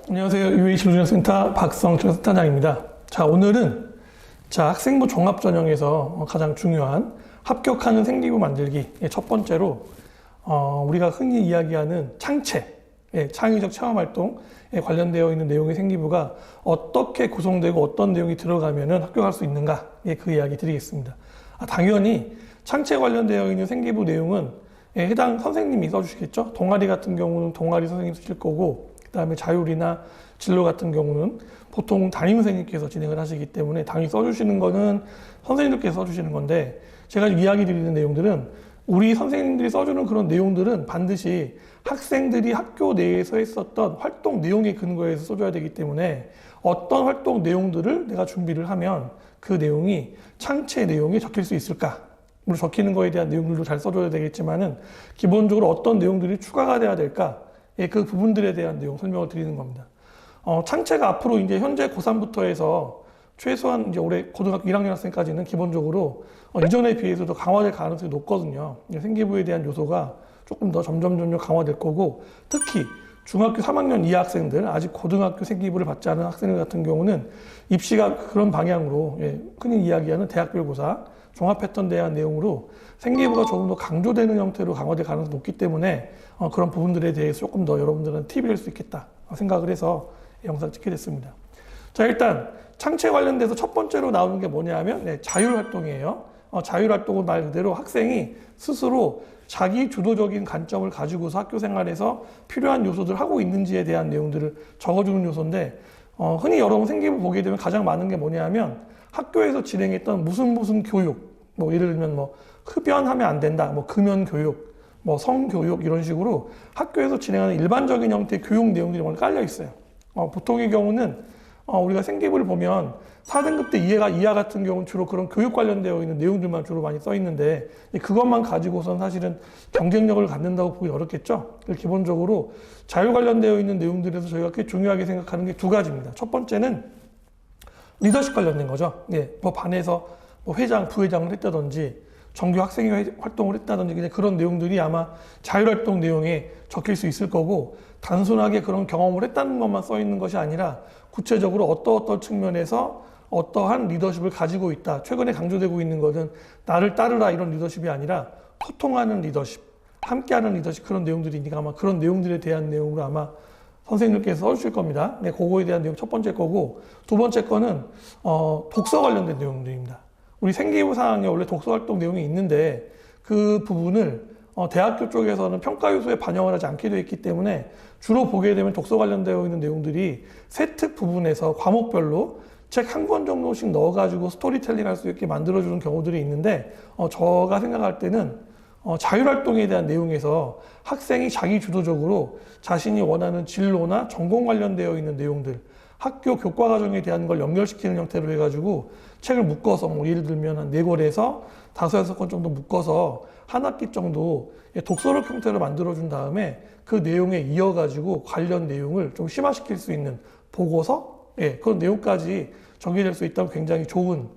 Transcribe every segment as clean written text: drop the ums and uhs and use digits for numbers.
안녕하세요. UH 박성철 센터장입니다. 자, 오늘은 학생부 종합전형에서 가장 중요한 합격하는 생기부 만들기 첫 번째로 우리가 흔히 이야기하는 창체, 창의적 체험활동에 관련되어 있는 내용의 생기부가 어떻게 구성되고 어떤 내용이 들어가면 합격할 수 있는가, 그 이야기 드리겠습니다. 당연히 창체 관련되어 있는 생기부 내용은 해당 선생님이 써주시겠죠. 동아리 같은 경우는 동아리 선생님 쓰실 거고, 그 다음에 자율이나 진로 같은 경우는 보통 담임 선생님께서 진행을 하시기 때문에 당연히 써주시는 거는 선생님들께서 써주시는 건데, 제가 이야기 드리는 내용들은 우리 선생님들이 써주는 그런 내용들은 반드시 학생들이 학교 내에서 했었던 활동 내용에 근거해서 써줘야 되기 때문에 어떤 활동 내용들을 내가 준비를 하면 그 내용이 창체 내용에 적힐 수 있을까? 물론 적히는 거에 대한 내용들도 잘 써줘야 되겠지만은 기본적으로 어떤 내용들이 추가가 돼야 될까? 그 부분들에 대한 내용 설명을 드리는 겁니다. 창체가 앞으로 이제 현재 고3부터 해서 최소한 이제 올해 고등학교 1학년 학생까지는 기본적으로 이전에 비해서도 강화될 가능성이 높거든요. 생기부에 대한 요소가 조금 더 점점 강화될 거고, 특히 중학교 3학년 이하 학생들, 아직 고등학교 생기부를 받지 않은 학생들 같은 경우는 입시가 그런 방향으로, 흔히 이야기하는 대학별고사, 종합 패턴에 대한 내용으로 생기부가 조금 더 강조되는 형태로 강화될 가능성이 높기 때문에 그런 부분들에 대해서 조금 더 여러분들은 팁이 될 수 있겠다 생각을 해서 영상 찍게 됐습니다. 자, 일단 창체 관련돼서 첫 번째로 나오는 게 뭐냐 하면 자율활동이에요. 자율활동은 말 그대로 학생이 스스로 자기 주도적인 관점을 가지고서 학교 생활에서 필요한 요소들을 하고 있는지에 대한 내용들을 적어주는 요소인데, 흔히 여러분 생기부 보게 되면 가장 많은 게 뭐냐 하면 학교에서 진행했던 무슨 교육, 뭐 예를 들면 뭐 흡연하면 안 된다, 뭐 금연교육, 뭐 성교육 이런 식으로 학교에서 진행하는 일반적인 형태의 교육 내용들이 많이 깔려 있어요. 보통의 경우는 우리가 생기부를 보면 4등급 때 이하 같은 경우는 주로 그런 교육 관련되어 있는 내용들만 주로 많이 써 있는데, 그것만 가지고선 사실은 경쟁력을 갖는다고 보기 어렵겠죠. 기본적으로 자율 관련되어 있는 내용들에서 저희가 꽤 중요하게 생각하는 게 두 가지입니다. 첫 번째는 리더십 관련된 거죠. 뭐 반에서 뭐 회장, 부회장을 했다든지 정규 학생회 활동을 했다든지 그냥 그런 내용들이 아마 자율활동 내용에 적힐 수 있을 거고, 단순하게 그런 경험을 했다는 것만 써 있는 것이 아니라 구체적으로 어떤 측면에서 어떠한 리더십을 가지고 있다. 최근에 강조되고 있는 것은 나를 따르라 이런 리더십이 아니라 소통하는 리더십, 함께하는 리더십, 그런 내용들이니까 아마 그런 내용들에 대한 내용으로 아마 선생님께서 써주실 겁니다. 그거에 대한 내용 첫 번째 거고, 두 번째 거는 독서 관련된 내용들입니다. 우리 생기부 사항에 원래 독서 활동 내용이 있는데 그 부분을 대학교 쪽에서는 평가 요소에 반영을 하지 않게 되어 있기 때문에 주로 보게 되면 독서 관련되어 있는 내용들이 세특 부분에서 과목별로 책 한 권 정도씩 넣어가지고 스토리텔링 할 수 있게 만들어주는 경우들이 있는데, 제가 생각할 때는 자율활동에 대한 내용에서 학생이 자기 주도적으로 자신이 원하는 진로나 전공 관련되어 있는 내용들, 학교 교과 과정에 대한 걸 연결시키는 형태로 해가지고 책을 묶어서 뭐 예를 들면 한 4권에서 5-6권 정도 묶어서 한 학기 정도 독서록 형태로 만들어준 다음에 그 내용에 이어가지고 관련 내용을 좀 심화시킬 수 있는 보고서, 그런 내용까지 정리될 수 있다면 굉장히 좋은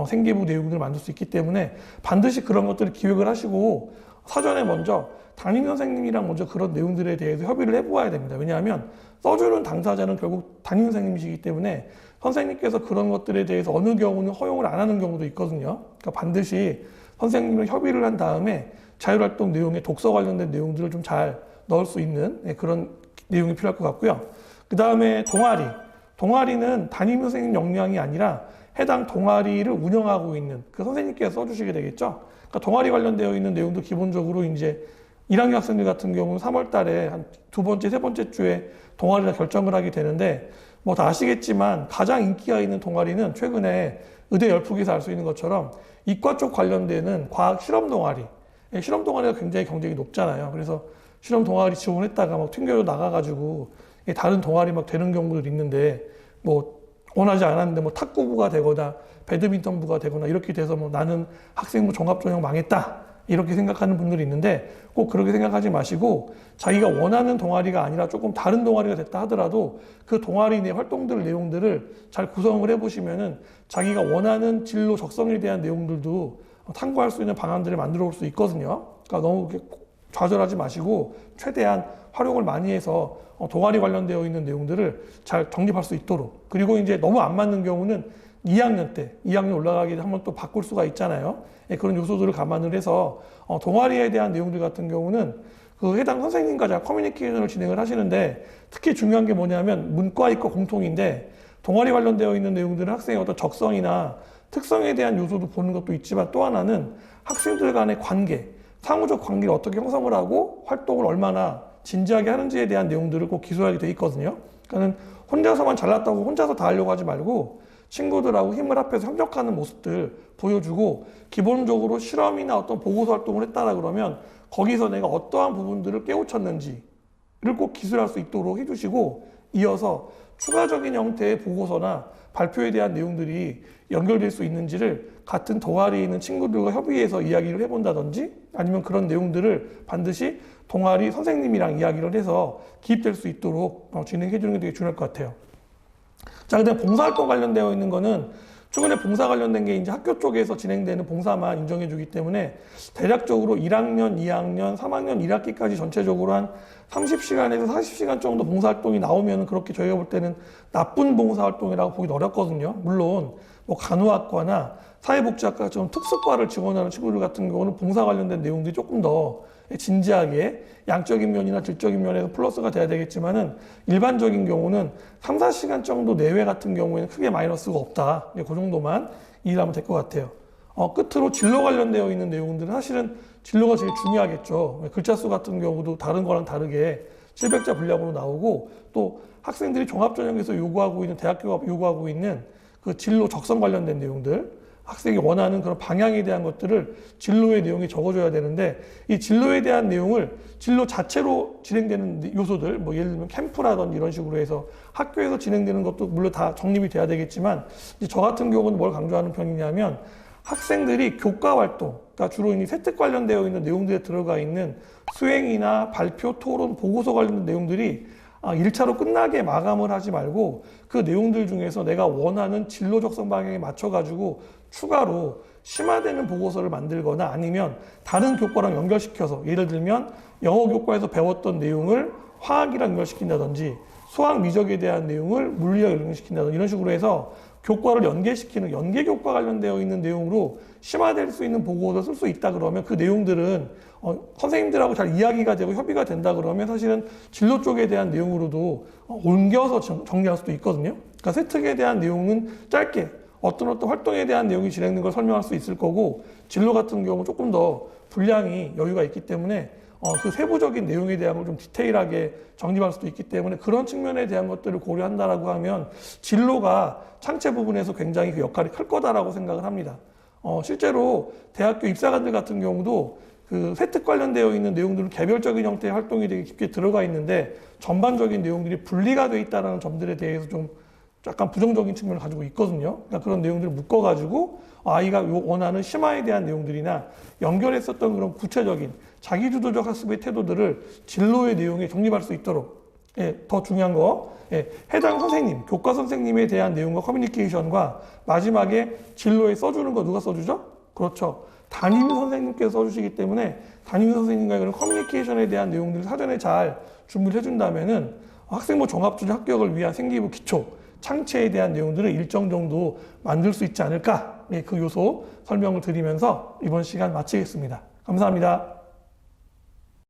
생기부 내용들을 만들 수 있기 때문에 반드시 그런 것들을 기획을 하시고 사전에 먼저 담임 선생님이랑 먼저 그런 내용들에 대해서 협의를 해보아야 됩니다. 왜냐하면 써주는 당사자는 결국 담임 선생님이시기 때문에 선생님께서 그런 것들에 대해서 어느 경우는 허용을 안 하는 경우도 있거든요. 그러니까 반드시 선생님과 협의를 한 다음에 자율활동 내용에 독서 관련된 내용들을 좀 잘 넣을 수 있는 그런 내용이 필요할 것 같고요. 그 다음에 동아리는 담임 선생님 역량이 아니라 해당 동아리를 운영하고 있는 그 선생님께서 써주시게 되겠죠. 그러니까 동아리 관련되어 있는 내용도 기본적으로 이제 1학년 학생들 같은 경우는 3월 달에 한 두 번째, 세 번째 주에 동아리를 결정을 하게 되는데, 뭐 다 아시겠지만 가장 인기가 있는 동아리는 최근에 의대 열풍에서 알 수 있는 것처럼 이과 쪽 관련되는 과학 실험 동아리, 실험 동아리가 굉장히 경쟁이 높잖아요. 그래서 실험 동아리 지원했다가 막 튕겨 나가가지고 다른 동아리 막 되는 경우도 있는데, 뭐 원하지 않았는데 뭐 탁구부가 되거나 배드민턴부가 되거나 이렇게 돼서 뭐 나는 학생부 종합전형 망했다 이렇게 생각하는 분들이 있는데, 꼭 그렇게 생각하지 마시고 자기가 원하는 동아리가 아니라 조금 다른 동아리가 됐다 하더라도 그 동아리 내 활동들 내용들을 잘 구성을 해보시면은 자기가 원하는 진로 적성에 대한 내용들도 탐구할 수 있는 방안들을 만들어 올 수 있거든요. 그러니까 너무 좌절하지 마시고 최대한 활용을 많이 해서 동아리 관련되어 있는 내용들을 잘 정립할 수 있도록, 그리고 이제 너무 안 맞는 경우는 2학년 때, 2학년 올라가기 한번 또 바꿀 수가 있잖아요. 예, 그런 요소들을 감안을 해서 동아리에 대한 내용들 같은 경우는 그 해당 선생님과 잘 커뮤니케이션을 진행을 하시는데, 특히 중요한 게 뭐냐면 문과 이과 공통인데, 동아리 관련되어 있는 내용들은 학생의 어떤 적성이나 특성에 대한 요소도 보는 것도 있지만, 또 하나는 학생들 간의 관계, 상호적 관계를 어떻게 형성을 하고 활동을 얼마나 진지하게 하는지에 대한 내용들을 꼭 기술하게 돼 있거든요. 그러니까 혼자서만 잘났다고 혼자서 다 하려고 하지 말고 친구들하고 힘을 합해서 협력하는 모습들 보여주고, 기본적으로 실험이나 어떤 보고서 활동을 했다라 그러면 거기서 내가 어떠한 부분들을 깨우쳤는지를 꼭 기술할 수 있도록 해주시고, 이어서 추가적인 형태의 보고서나 발표에 대한 내용들이 연결될 수 있는지를 같은 동아리에 있는 친구들과 협의해서 이야기를 해본다든지, 아니면 그런 내용들을 반드시 동아리 선생님이랑 이야기를 해서 기입될 수 있도록 진행해 주는 게 되게 중요할 것 같아요. 자, 그다음 봉사활동 관련되어 있는 거는 최근에 봉사 관련된 게 이제 학교 쪽에서 진행되는 봉사만 인정해 주기 때문에 대략적으로 1학년, 2학년, 3학년 1학기까지 전체적으로 한 30시간에서 40시간 정도 봉사활동이 나오면 그렇게 저희가 볼 때는 나쁜 봉사활동이라고 보기 어렵거든요. 물론 뭐 간호학과나 사회복지학과처럼 특수과를 지원하는 친구들 같은 경우는 봉사 관련된 내용들이 조금 더 진지하게 양적인 면이나 질적인 면에서 플러스가 돼야 되겠지만은, 일반적인 경우는 3, 4시간 정도 내외 같은 경우에는 크게 마이너스가 없다. 그 정도만 이해하면 될 것 같아요. 끝으로 진로 관련되어 있는 내용들은 사실은 진로가 제일 중요하겠죠. 글자 수 같은 경우도 다른 거랑 다르게 700자 분량으로 나오고, 또 학생들이 종합전형에서 요구하고 있는, 대학교가 요구하고 있는 그 진로 적성 관련된 내용들, 학생이 원하는 그런 방향에 대한 것들을 진로의 내용에 적어줘야 되는데, 이 진로에 대한 내용을 진로 자체로 진행되는 요소들, 뭐 예를 들면 캠프라든지 이런 식으로 해서 학교에서 진행되는 것도 물론 다 정립이 돼야 되겠지만, 이제 저 같은 경우는 뭘 강조하는 편이냐면, 학생들이 교과 활동, 그러니까 주로 이 세특 관련되어 있는 내용들에 들어가 있는 수행이나 발표, 토론, 보고서 관련된 내용들이 1차로 끝나게 마감을 하지 말고, 그 내용들 중에서 내가 원하는 진로 적성 방향에 맞춰가지고 추가로 심화되는 보고서를 만들거나, 아니면 다른 교과랑 연결시켜서, 예를 들면 영어 교과에서 배웠던 내용을 화학이랑 연결시킨다든지, 수학 미적에 대한 내용을 물리학 연결시킨다든지, 이런 식으로 해서 교과를 연계시키는 연계교과 관련되어 있는 내용으로 심화될 수 있는 보고서를 쓸 수 있다 그러면, 그 내용들은 선생님들하고 잘 이야기가 되고 협의가 된다 그러면 사실은 진로 쪽에 대한 내용으로도 옮겨서 정리할 수도 있거든요. 그러니까 세특에 대한 내용은 짧게 어떤 활동에 대한 내용이 진행된 걸 설명할 수 있을 거고, 진로 같은 경우는 조금 더 분량이 여유가 있기 때문에 그 세부적인 내용에 대한 걸 좀 디테일하게 정립할 수도 있기 때문에, 그런 측면에 대한 것들을 고려한다라고 하면 진로가 창체 부분에서 굉장히 그 역할이 클 거다라고 생각을 합니다. 실제로 대학교 입사관들 같은 경우도 그 세특 관련되어 있는 내용들은 개별적인 형태의 활동이 되게 깊게 들어가 있는데, 전반적인 내용들이 분리가 돼 있다는 점들에 대해서 좀 약간 부정적인 측면을 가지고 있거든요. 그러니까 그런 내용들을 묶어가지고 아이가 원하는 심화에 대한 내용들이나 연결했었던 그런 구체적인 자기주도적 학습의 태도들을 진로의 내용에 정립할 수 있도록, 더 중요한 거, 해당 선생님, 교과 선생님에 대한 내용과 커뮤니케이션과 마지막에 진로에 써주는 거 누가 써주죠? 그렇죠. 담임 선생님께서 써주시기 때문에 담임 선생님과의 그런 커뮤니케이션에 대한 내용들을 사전에 잘 준비를 해준다면은 학생부 종합전형 합격을 위한 생기부 기초, 창체에 대한 내용들을 일정 정도 만들 수 있지 않을까, 그 요소 설명을 드리면서 이번 시간 마치겠습니다. 감사합니다.